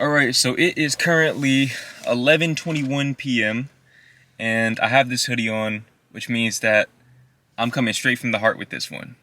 Alright, so it is currently 11:21 p.m. and I have this hoodie on, which means that I'm coming straight from the heart with this one.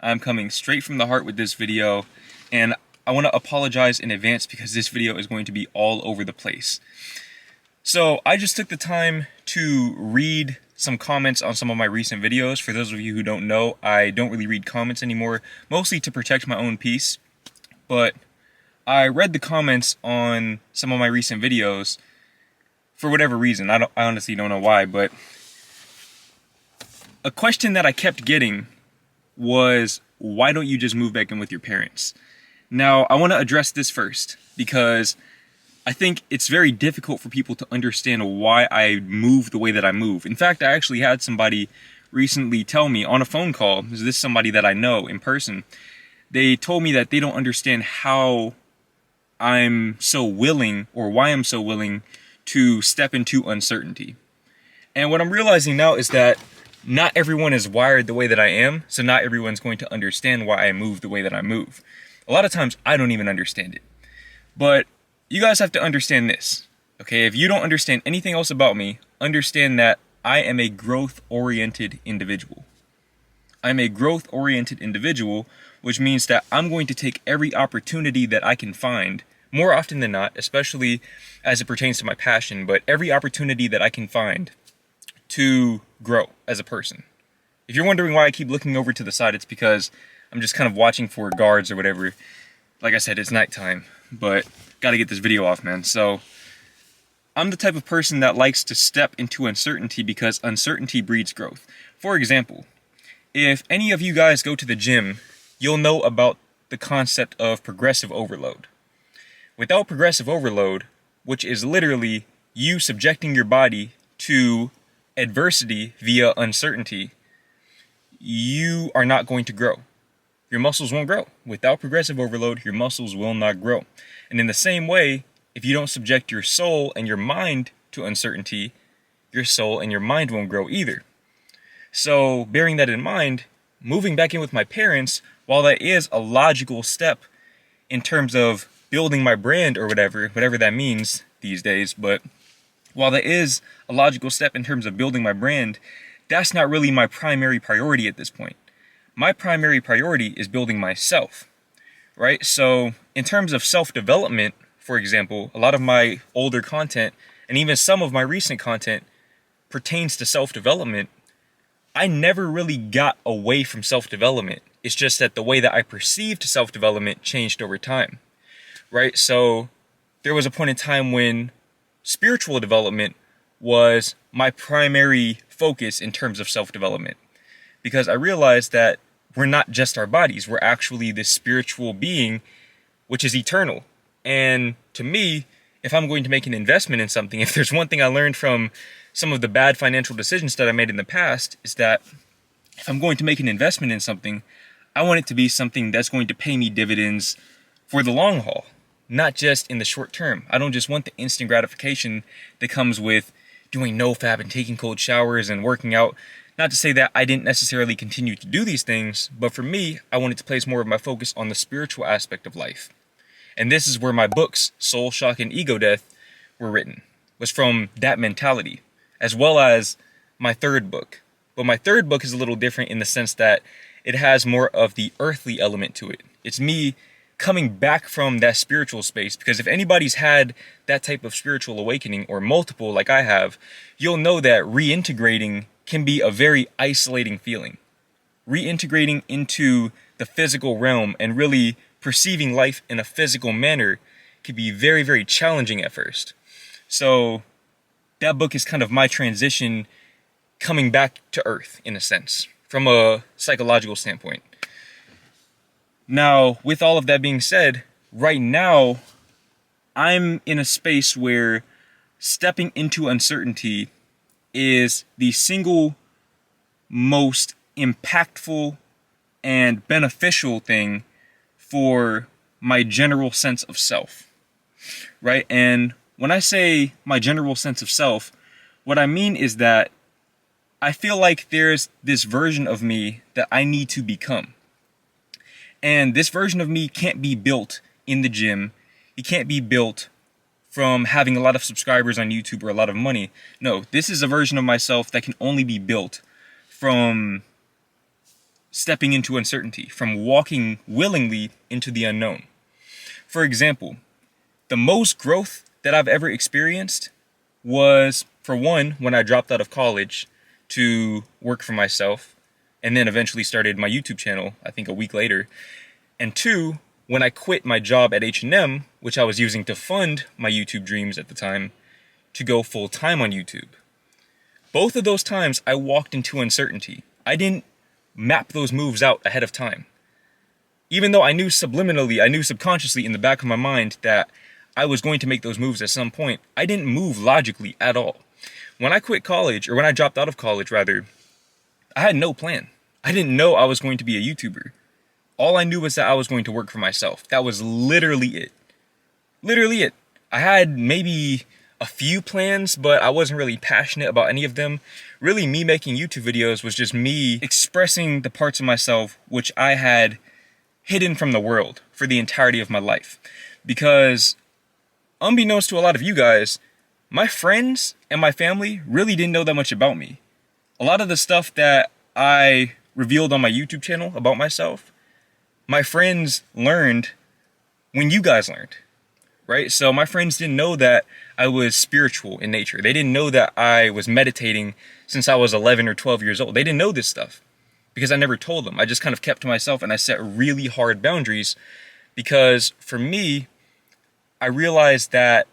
I'm coming straight from the heart with this video, and I want to apologize in advance because this video is going to be all over the place. So I just took the time to read some comments on some of my recent videos. For those of you who don't know, I don't really read comments anymore, mostly to protect my own peace, but I read the comments on some of my recent videos for whatever reason. I honestly don't know why, but a question that I kept getting was, why don't you just move back in with your parents? Now, I want to address this first because I think it's very difficult for people to understand why I move the way that I move. In fact, I actually had somebody recently tell me on a phone call, this is somebody that I know in person, they told me that they don't understand how I'm so willing, or why I'm so willing to step into uncertainty. And what I'm realizing now is that not everyone is wired the way that I am, so not everyone's going to understand why I move the way that I move. A lot of times I don't even understand it. But you guys have to understand this, okay? If you don't understand anything else about me, understand that I am a growth-oriented individual. I'm a growth-oriented individual, which means that I'm going to take every opportunity that I can find, more often than not, especially as it pertains to my passion, but every opportunity that I can find to grow as a person. If you're wondering why I keep looking over to the side, it's because I'm just kind of watching for guards or whatever. Like I said, it's nighttime, but gotta get this video off, man. So I'm the type of person that likes to step into uncertainty because uncertainty breeds growth. For example, if any of you guys go to the gym, you'll know about the concept of progressive overload. Without progressive overload, which is literally you subjecting your body to adversity via uncertainty, you are not going to grow. Your muscles won't grow. Without progressive overload, your muscles will not grow. And in the same way, if you don't subject your soul and your mind to uncertainty, your soul and your mind won't grow either. So, bearing that in mind, moving back in with my parents, while that is a logical step in terms of building my brand or whatever that means these days, but while that is a logical step in terms of building my brand, that's not really my primary priority at this point. My primary priority is building myself, right? So, in terms of self-development, for example, a lot of my older content and even some of my recent content pertains to self-development. I never really got away from self-development. It's just that the way that I perceived self-development changed over time, right? So there was a point in time when spiritual development was my primary focus in terms of self-development, because I realized that we're not just our bodies. We're actually this spiritual being, which is eternal. And to me, if I'm going to make an investment in something, if there's one thing I learned from some of the bad financial decisions that I made in the past, is that if I'm going to make an investment in something, I want it to be something that's going to pay me dividends for the long haul, not just in the short term. I don't just want the instant gratification that comes with doing no-fab and taking cold showers and working out. Not to say that I didn't necessarily continue to do these things, but for me, I wanted to place more of my focus on the spiritual aspect of life. And this is where my books, Soul Shock and Ego Death, were written, was from that mentality, as well as my third book. But my third book is a little different in the sense that it has more of the earthly element to it. It's me coming back from that spiritual space, because if anybody's had that type of spiritual awakening, or multiple like I have, you'll know that reintegrating can be a very isolating feeling. Reintegrating into the physical realm and really perceiving life in a physical manner can be very, very challenging at first. So that book is kind of my transition coming back to earth, in a sense, from a psychological standpoint. Now, with all of that being said, right now, I'm in a space where stepping into uncertainty is the single most impactful and beneficial thing for my general sense of self, right? And when I say my general sense of self, what I mean is that I feel like there's this version of me that I need to become. And this version of me can't be built in the gym. It can't be built from having a lot of subscribers on YouTube or a lot of money. No, this is a version of myself that can only be built from stepping into uncertainty, from walking willingly into the unknown. For example, the most growth that I've ever experienced was, for one, when I dropped out of college to work for myself, and then eventually started my YouTube channel, I think a week later. And two, when I quit my job at H&M, which I was using to fund my YouTube dreams at the time, to go full-time on YouTube. Both of those times, I walked into uncertainty. I didn't map those moves out ahead of time. Even though I knew subliminally, I knew subconsciously in the back of my mind that I was going to make those moves at some point, I didn't move logically at all. When I quit college, or when I dropped out of college rather, I had no plan. I didn't know I was going to be a YouTuber. All I knew was that I was going to work for myself. That was literally it. Literally it. I had maybe a few plans, but I wasn't really passionate about any of them. Really, me making YouTube videos was just me expressing the parts of myself which I had hidden from the world for the entirety of my life. Because, unbeknownst to a lot of you guys, my friends and my family really didn't know that much about me. A lot of the stuff that I revealed on my YouTube channel about myself, my friends learned when you guys learned, right? So my friends didn't know that I was spiritual in nature. They didn't know that I was meditating since I was 11 or 12 years old. They didn't know this stuff because I never told them. I just kind of kept to myself, and I set really hard boundaries because for me, I realized that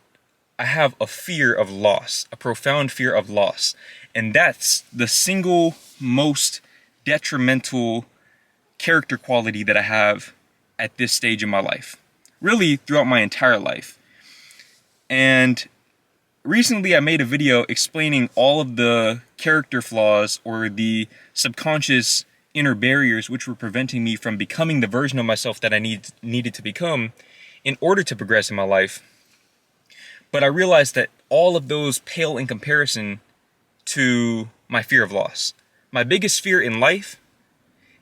I have a fear of loss, a profound fear of loss. And that's the single most detrimental character quality that I have at this stage in my life. Really, throughout my entire life. And recently I made a video explaining all of the character flaws or the subconscious inner barriers which were preventing me from becoming the version of myself that I needed to become in order to progress in my life. But I realized that all of those pale in comparison to my fear of loss. My biggest fear in life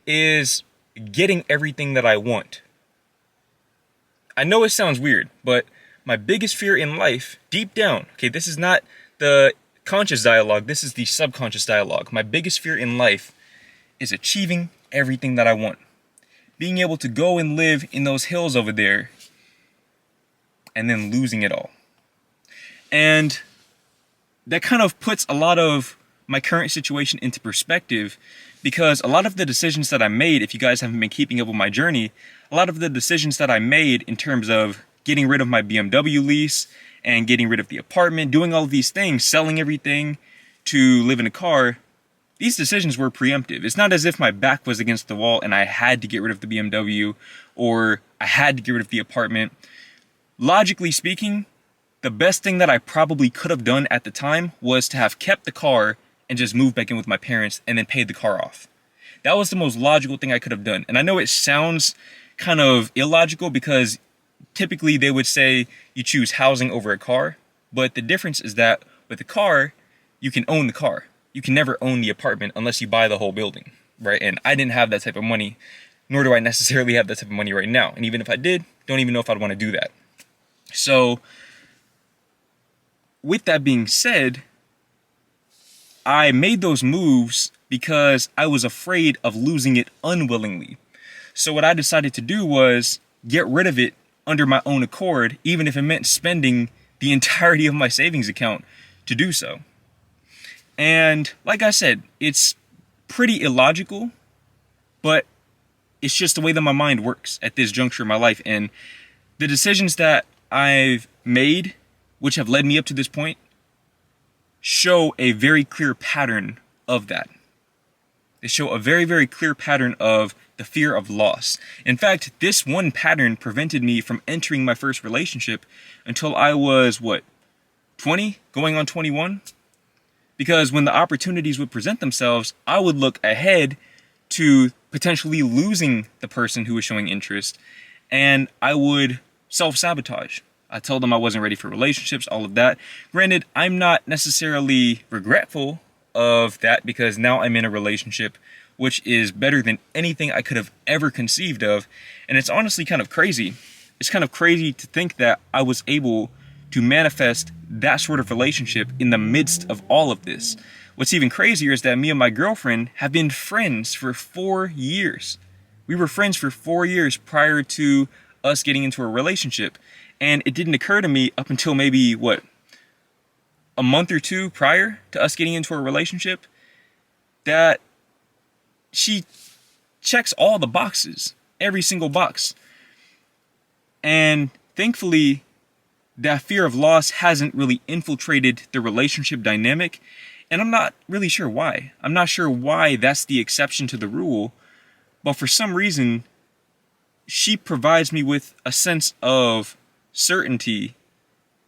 is getting everything that I want. I know it sounds weird, but my biggest fear in life, deep down, okay, this is not the conscious dialogue, this is the subconscious dialogue. My biggest fear in life is achieving everything that I want. Being able to go and live in those hills over there and then losing it all. And that kind of puts a lot of my current situation into perspective, because a lot of the decisions that I made, if you guys haven't been keeping up with my journey, a lot of the decisions that I made in terms of getting rid of my BMW lease and getting rid of the apartment, doing all of these things, selling everything to live in a car, these decisions were preemptive. It's not as if my back was against the wall and I had to get rid of the BMW or I had to get rid of the apartment. Logically speaking, the best thing that I probably could have done at the time was to have kept the car and just moved back in with my parents and then paid the car off. That was the most logical thing I could have done. And I know it sounds kind of illogical because typically they would say you choose housing over a car. But the difference is that with a car, you can own the car. You can never own the apartment unless you buy the whole building, right? And I didn't have that type of money, nor do I necessarily have that type of money right now. And even if I did, don't even know if I'd want to do that. So, with that being said, I made those moves because I was afraid of losing it unwillingly. So what I decided to do was get rid of it under my own accord, even if it meant spending the entirety of my savings account to do so. And like I said, it's pretty illogical, but it's just the way that my mind works at this juncture in my life. And the decisions that I've made, which have led me up to this point, show a very clear pattern of that. They show a very, very clear pattern of the fear of loss. In fact, this one pattern prevented me from entering my first relationship until I was, 20? Going on 21? Because when the opportunities would present themselves, I would look ahead to potentially losing the person who was showing interest, and I would self-sabotage. I told them I wasn't ready for relationships, all of that. Granted, I'm not necessarily regretful of that because now I'm in a relationship which is better than anything I could have ever conceived of. And it's honestly kind of crazy. It's kind of crazy to think that I was able to manifest that sort of relationship in the midst of all of this. What's even crazier is that me and my girlfriend have been friends for 4 years. We were friends for 4 years prior to us getting into a relationship. And it didn't occur to me up until maybe, a month or two prior to us getting into a relationship, that she checks all the boxes, every single box. And thankfully, that fear of loss hasn't really infiltrated the relationship dynamic. And I'm not really sure why. I'm not sure why that's the exception to the rule. But for some reason, she provides me with a sense of certainty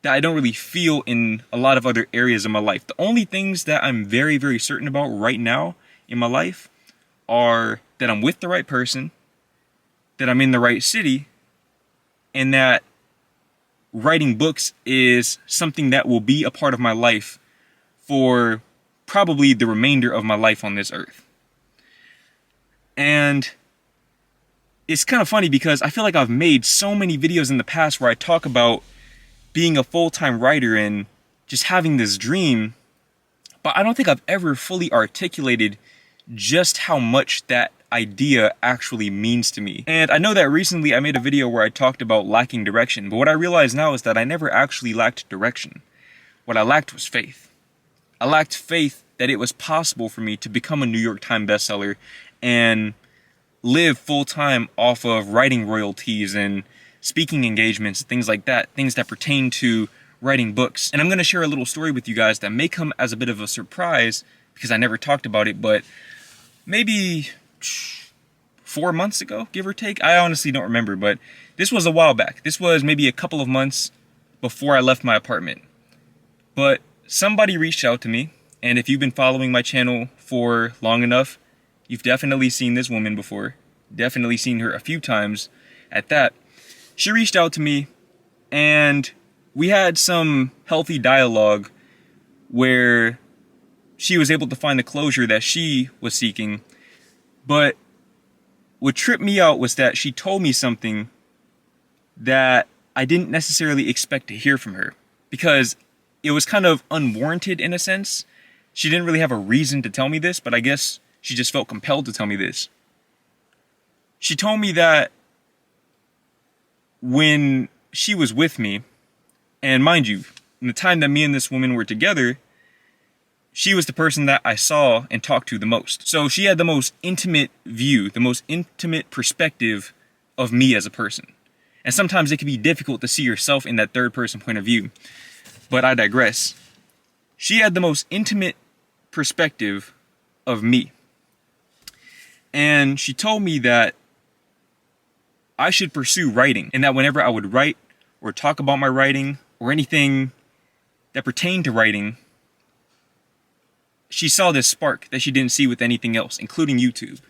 that I don't really feel in a lot of other areas of my life. The only things that I'm very, very certain about right now in my life are that I'm with the right person, that I'm in the right city, and that writing books is something that will be a part of my life for probably the remainder of my life on this earth. And it's kind of funny because I feel like I've made so many videos in the past where I talk about being a full-time writer and just having this dream, but I don't think I've ever fully articulated just how much that idea actually means to me. And I know that recently I made a video where I talked about lacking direction, but what I realize now is that I never actually lacked direction. What I lacked was faith. I lacked faith that it was possible for me to become a New York Times bestseller and live full-time off of writing royalties and speaking engagements, things like that, things that pertain to writing books. And I'm going to share a little story with you guys that may come as a bit of a surprise because I never talked about it, but maybe 4 months ago, give or take. I honestly don't remember, but this was a while back. This was maybe a couple of months before I left my apartment. But somebody reached out to me, and if you've been following my channel for long enough, you've definitely seen this woman before. Definitely seen her a few times at that. She reached out to me, and we had some healthy dialogue where she was able to find the closure that she was seeking. But what tripped me out was that she told me something that I didn't necessarily expect to hear from her, because it was kind of unwarranted in a sense. She didn't really have a reason to tell me this, but I guess she just felt compelled to tell me this. She told me that when she was with me, and mind you, in the time that me and this woman were together, she was the person that I saw and talked to the most. So she had the most intimate view, the most intimate perspective of me as a person. And sometimes it can be difficult to see yourself in that third person point of view. But I digress. She had the most intimate perspective of me. And she told me that I should pursue writing, and that whenever I would write or talk about my writing or anything that pertained to writing, she saw this spark that she didn't see with anything else, including YouTube.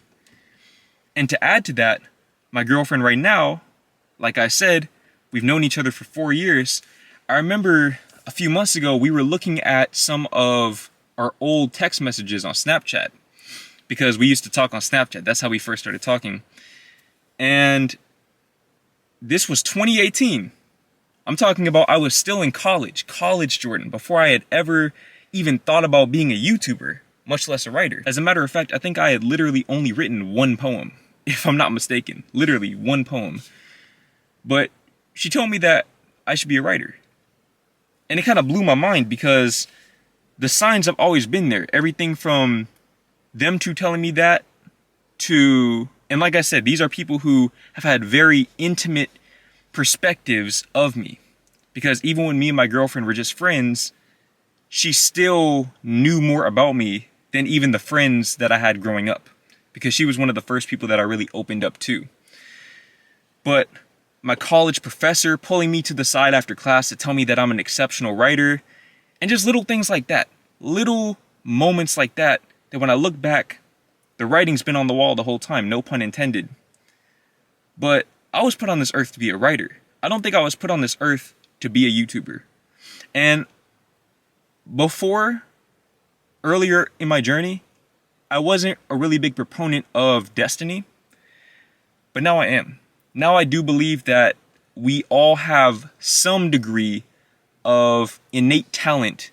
And to add to that, my girlfriend right now, like I said, we've known each other for 4 years. I remember a few months ago, we were looking at some of our old text messages on Snapchat, because we used to talk on Snapchat. That's how we first started talking. And this was 2018. I'm talking about I was still in college Jordan, before I had ever even thought about being a YouTuber, much less a writer. As a matter of fact, I think I had literally only written one poem, if I'm not mistaken. Literally one poem. But she told me that I should be a writer. And it kind of blew my mind, because the signs have always been there. Everything from them two telling me that to, and like I said, these are people who have had very intimate perspectives of me. Because even when me and my girlfriend were just friends, she still knew more about me than even the friends that I had growing up, because she was one of the first people that I really opened up to. But my college professor pulling me to the side after class to tell me that I'm an exceptional writer, and just little things like that, little moments like that, that when I look back, the writing's been on the wall the whole time, no pun intended. But I was put on this earth to be a writer. I don't think I was put on this earth to be a YouTuber. And before, earlier in my journey, I wasn't a really big proponent of destiny, but now I am. Now I do believe that we all have some degree of innate talent,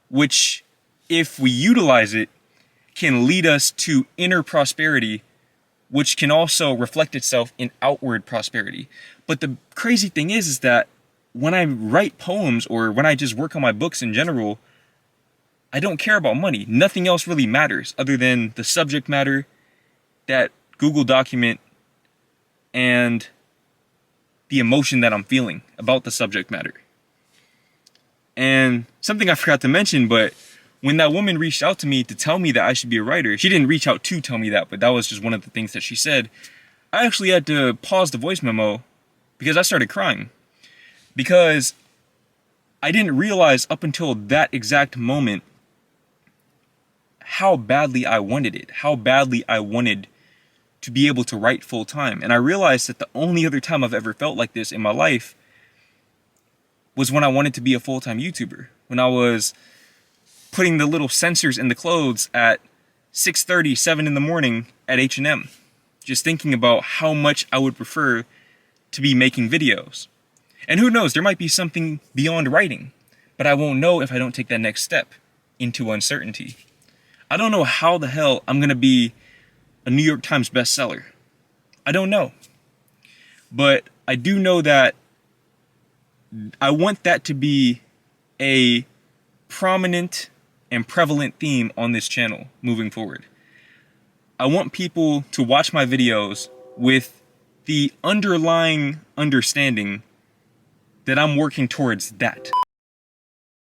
which, if we utilize it, can lead us to inner prosperity, which can also reflect itself in outward prosperity. But the crazy thing is that when I write poems or when I just work on my books in general, I don't care about money. Nothing else really matters other than the subject matter, that Google document, and the emotion that I'm feeling about the subject matter. And something I forgot to mention, but when that woman reached out to me to tell me that I should be a writer, she didn't reach out to tell me that, but that was just one of the things that she said. I actually had to pause the voice memo because I started crying. Because I didn't realize up until that exact moment how badly I wanted it, how badly I wanted to be able to write full time. And I realized that the only other time I've ever felt like this in my life was when I wanted to be a full-time YouTuber. When I was putting the little sensors in the clothes at 6:30, 7 in the morning at H&M. Just thinking about how much I would prefer to be making videos. And who knows, there might be something beyond writing, but I won't know if I don't take that next step into uncertainty. I don't know how the hell I'm going to be a New York Times bestseller. I don't know. But I do know that I want that to be a prominent and prevalent theme on this channel moving forward. I want people to watch my videos with the underlying understanding that I'm working towards that.